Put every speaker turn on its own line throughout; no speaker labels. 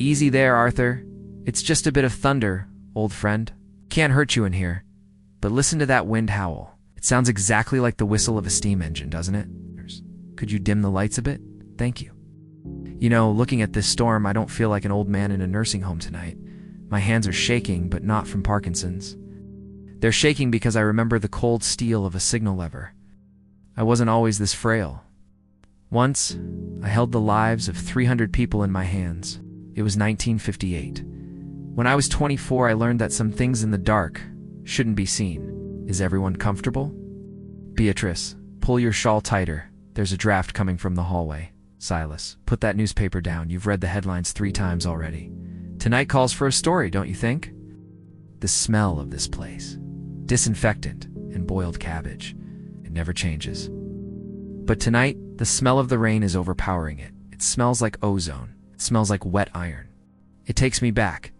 Easy there, Arthur. It's just a bit of thunder, old friend. Can't hurt you in here. But listen to that wind howl. It sounds exactly like the whistle of a steam engine, doesn't it? Could you dim the lights a bit? Thank you. You know, looking at this storm, I don't feel like an old man in a nursing home tonight. My hands are shaking, but not from Parkinson's. They're shaking because I remember the cold steel of a signal lever. I wasn't always this frail. Once, I held the lives of 300 people in my hands. It was 1958. When I was 24, I learned that some things in the dark shouldn't be seen. Is everyone comfortable? Beatrice, pull your shawl tighter. There's a draft coming from the hallway. Silas, put that newspaper down. You've read the headlines 3 times already. Tonight calls for a story, don't you think? The smell of this place. Disinfectant and boiled cabbage. It never changes. But tonight, the smell of the rain is overpowering it. It smells like ozone. It smells like wet iron. It takes me back.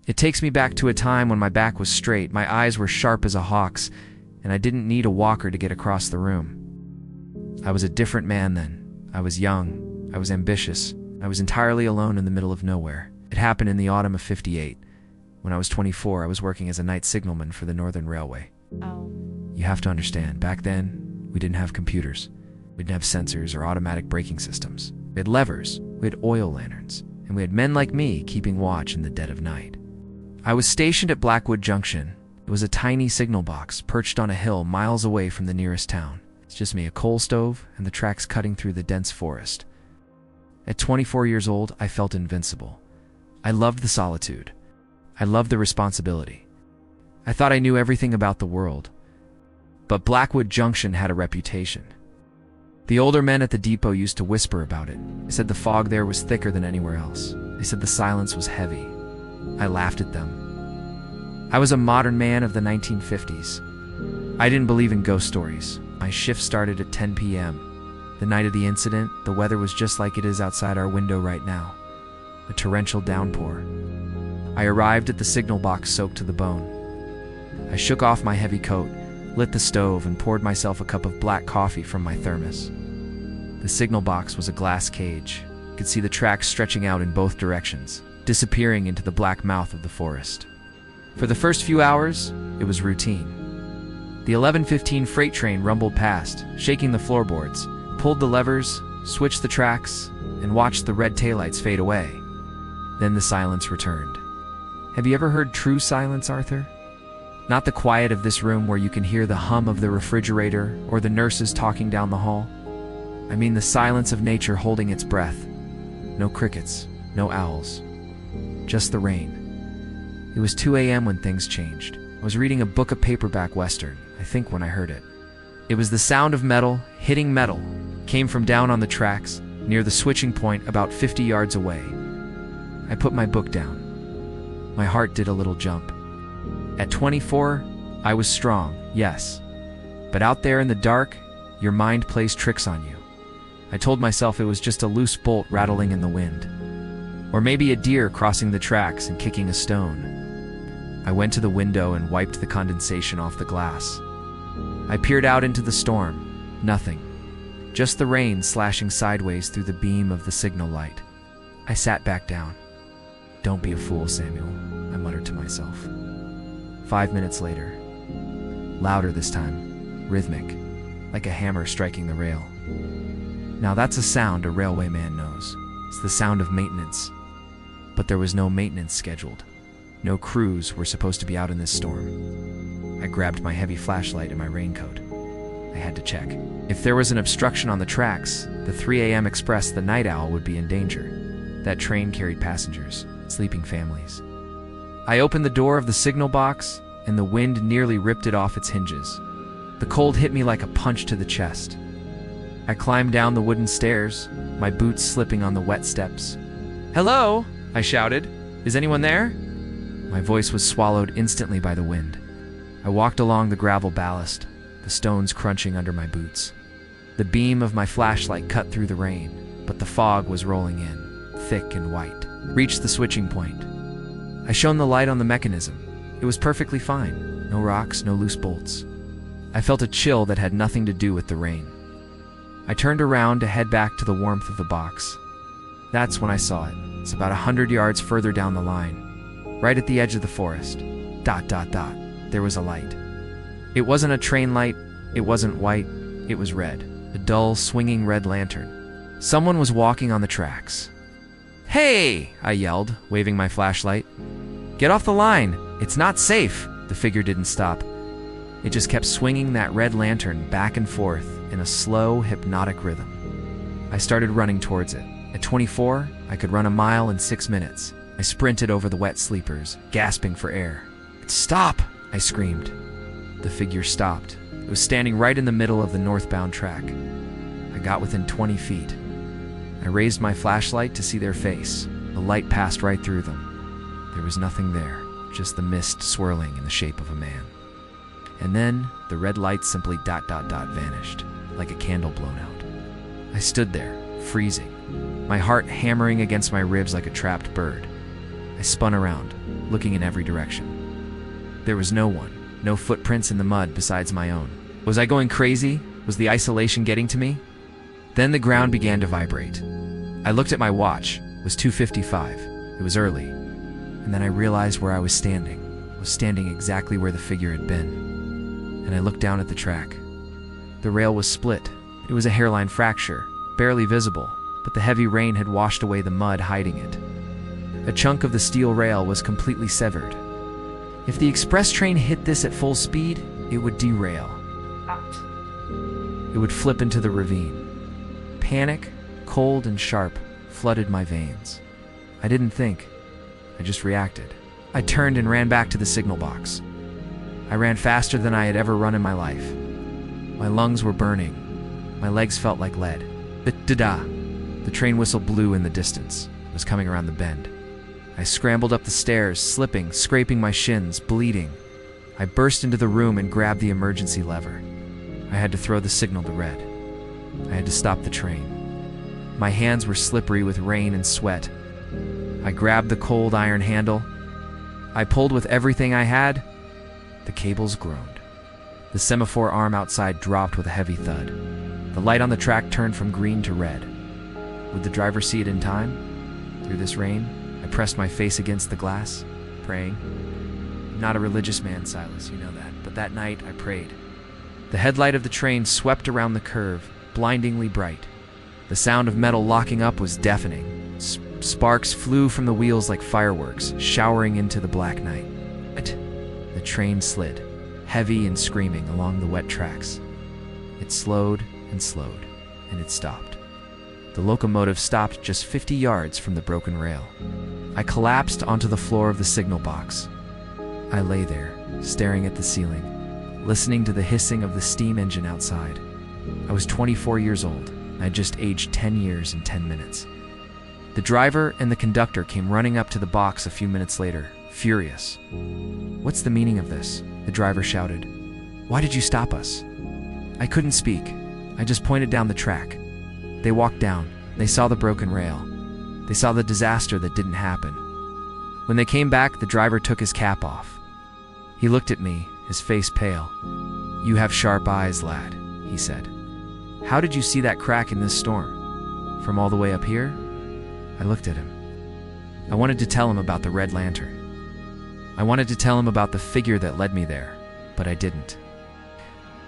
It takes me back to a time when my back was straight, my eyes were sharp as a hawk's, and I didn't need a walker to get across the room. I was a different man then. I was young. I was ambitious. I was entirely alone in the middle of nowhere. It happened in the autumn of '58. When I was 24, I was working as a night signalman for the Northern Railway.
Oh.
You have to understand, back then, we didn't have computers. We didn't have sensors or automatic braking systems. We had levers, we had oil lanterns, and we had men like me keeping watch in the dead of night. I was stationed at Blackwood Junction. It was a tiny signal box perched on a hill miles away from the nearest town. It's just me, a coal stove, and the tracks cutting through the dense forest. At 24 years old, I felt invincible. I loved the solitude. I loved the responsibility. I thought I knew everything about the world. But Blackwood Junction had a reputation. The older men at the depot used to whisper about it. They said the fog there was thicker than anywhere else. They said the silence was heavy. I laughed at them. I was a modern man of the 1950s. I didn't believe in ghost stories. My shift started at 10 p.m. The night of the incident, the weather was just like it is outside our window right now. A torrential downpour. I arrived at the signal box soaked to the bone. I shook off my heavy coat, lit the stove, and poured myself a cup of black coffee from my thermos. The signal box was a glass cage. I could see the tracks stretching out in both directions, disappearing into the black mouth of the forest. For the first few hours, it was routine. The 11:15 freight train rumbled past, shaking the floorboards, pulled the levers, switched the tracks, and watched the red taillights fade away. Then the silence returned. Have you ever heard true silence, Arthur? Not the quiet of this room where you can hear the hum of the refrigerator or the nurses talking down the hall. I mean the silence of nature holding its breath. No crickets, no owls. Just the rain. It was 2 a.m. when things changed. I was reading a book of paperback western, I think, when I heard it. It was the sound of metal hitting metal. It came from down on the tracks, near the switching point about 50 yards away. I put my book down. My heart did a little jump. At 24, I was strong, yes. But out there in the dark, your mind plays tricks on you. I told myself it was just a loose bolt rattling in the wind. Or maybe a deer crossing the tracks and kicking a stone. I went to the window and wiped the condensation off the glass. I peered out into the storm. Nothing. Just the rain slashing sideways through the beam of the signal light. I sat back down. Don't be a fool, Samuel, I muttered to myself. 5 minutes later. Louder this time. Rhythmic. Like a hammer striking the rail. Now that's a sound a railway man knows. It's the sound of maintenance. But there was no maintenance scheduled. No crews were supposed to be out in this storm. I grabbed my heavy flashlight and my raincoat. I had to check. If there was an obstruction on the tracks, the 3 a.m. express, the Night Owl, would be in danger. That train carried passengers, sleeping families. I opened the door of the signal box, and the wind nearly ripped it off its hinges. The cold hit me like a punch to the chest. I climbed down the wooden stairs, my boots slipping on the wet steps. "Hello!" I shouted. "Is anyone there?" My voice was swallowed instantly by the wind. I walked along the gravel ballast, the stones crunching under my boots. The beam of my flashlight cut through the rain, but the fog was rolling in, thick and white. Reached the switching point. I shone the light on the mechanism. It was perfectly fine. No rocks, no loose bolts. I felt a chill that had nothing to do with the rain. I turned around to head back to the warmth of the box. That's when I saw it. It's about 100 yards further down the line, right at the edge of the forest. ... There was a light. It wasn't a train light, it wasn't white, it was red. A dull, swinging red lantern. Someone was walking on the tracks. "Hey!" I yelled, waving my flashlight. "Get off the line! It's not safe!" The figure didn't stop. It just kept swinging that red lantern back and forth in a slow, hypnotic rhythm. I started running towards it. At 24, I could run a mile in 6 minutes. I sprinted over the wet sleepers, gasping for air. "Stop!" I screamed. The figure stopped. It was standing right in the middle of the northbound track. I got within 20 feet. I raised my flashlight to see their face. The light passed right through them. There was nothing there, just the mist swirling in the shape of a man. And then the red light simply ... vanished, like a candle blown out. I stood there, freezing, my heart hammering against my ribs like a trapped bird. I spun around, looking in every direction. There was no one, no footprints in the mud besides my own. Was I going crazy? Was the isolation getting to me? Then the ground began to vibrate. I looked at my watch. It was 2:55. It was early. And then I realized where I was standing. I was standing exactly where the figure had been. And I looked down at the track. The rail was split. It was a hairline fracture, barely visible, but the heavy rain had washed away the mud hiding it. A chunk of the steel rail was completely severed. If the express train hit this at full speed, it would derail. It would flip into the ravine. Panic, cold and sharp, flooded my veins. I didn't think. I just reacted. I turned and ran back to the signal box. I ran faster than I had ever run in my life. My lungs were burning. My legs felt like lead. The train whistle blew in the distance. It was coming around the bend. I scrambled up the stairs, slipping, scraping my shins, bleeding. I burst into the room and grabbed the emergency lever. I had to throw the signal to red. I had to stop the train. My hands were slippery with rain and sweat. I grabbed the cold iron handle. I pulled with everything I had. The cables groaned. The semaphore arm outside dropped with a heavy thud. The light on the track turned from green to red. Would the driver see it in time? Through this rain, I pressed my face against the glass, praying. I'm not a religious man, Silas, you know that, but that night I prayed. The headlight of the train swept around the curve, blindingly bright. The sound of metal locking up was deafening. Sparks flew from the wheels like fireworks, showering into the black night. The train slid, heavy and screaming, along the wet tracks. It slowed and slowed, and it stopped. The locomotive stopped just 50 yards from the broken rail. I collapsed onto the floor of the signal box. I lay there, staring at the ceiling, listening to the hissing of the steam engine outside. I was 24 years old. I had just aged 10 years and 10 minutes. The driver and the conductor came running up to the box a few minutes later, furious. "What's the meaning of this?" the driver shouted. "Why did you stop us?" I couldn't speak. I just pointed down the track. They walked down. They saw the broken rail. They saw the disaster that didn't happen. When they came back, the driver took his cap off. He looked at me, his face pale. "You have sharp eyes, lad," he said. "How did you see that crack in this storm? From all the way up here?" I looked at him. I wanted to tell him about the red lantern. I wanted to tell him about the figure that led me there, but I didn't.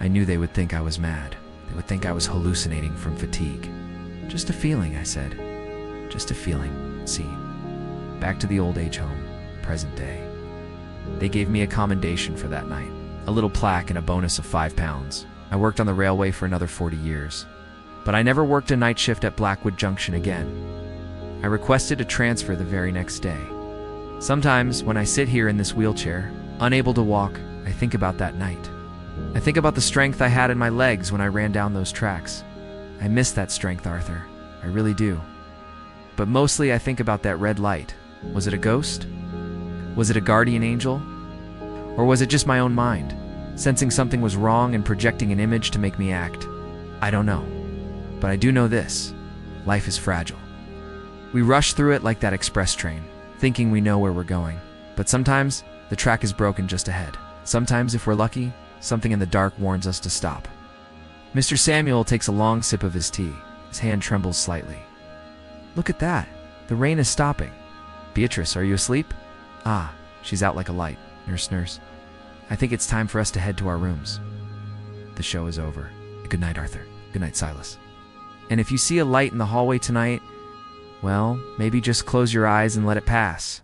I knew they would think I was mad. They would think I was hallucinating from fatigue. "Just a feeling," I said. "Just a feeling. See. Back to the old age home, present day." They gave me a commendation for that night, a little plaque and a bonus of 5 pounds. I worked on the railway for another 40 years. But I never worked a night shift at Blackwood Junction again. I requested a transfer the very next day. Sometimes, when I sit here in this wheelchair, unable to walk, I think about that night. I think about the strength I had in my legs when I ran down those tracks. I miss that strength, Arthur. I really do. But mostly I think about that red light. Was it a ghost? Was it a guardian angel? Or was it just my own mind, sensing something was wrong and projecting an image to make me act? I don't know. But I do know this. Life is fragile. We rush through it like that express train, thinking we know where we're going. But sometimes, the track is broken just ahead. Sometimes, if we're lucky, something in the dark warns us to stop. Mr. Samuel takes a long sip of his tea. His hand trembles slightly. "Look at that. The rain is stopping. Beatrice, are you asleep? Ah, she's out like a light. Nurse. I think it's time for us to head to our rooms. The show is over. Good night, Arthur. Good night, Silas. And if you see a light in the hallway tonight, well, maybe just close your eyes and let it pass.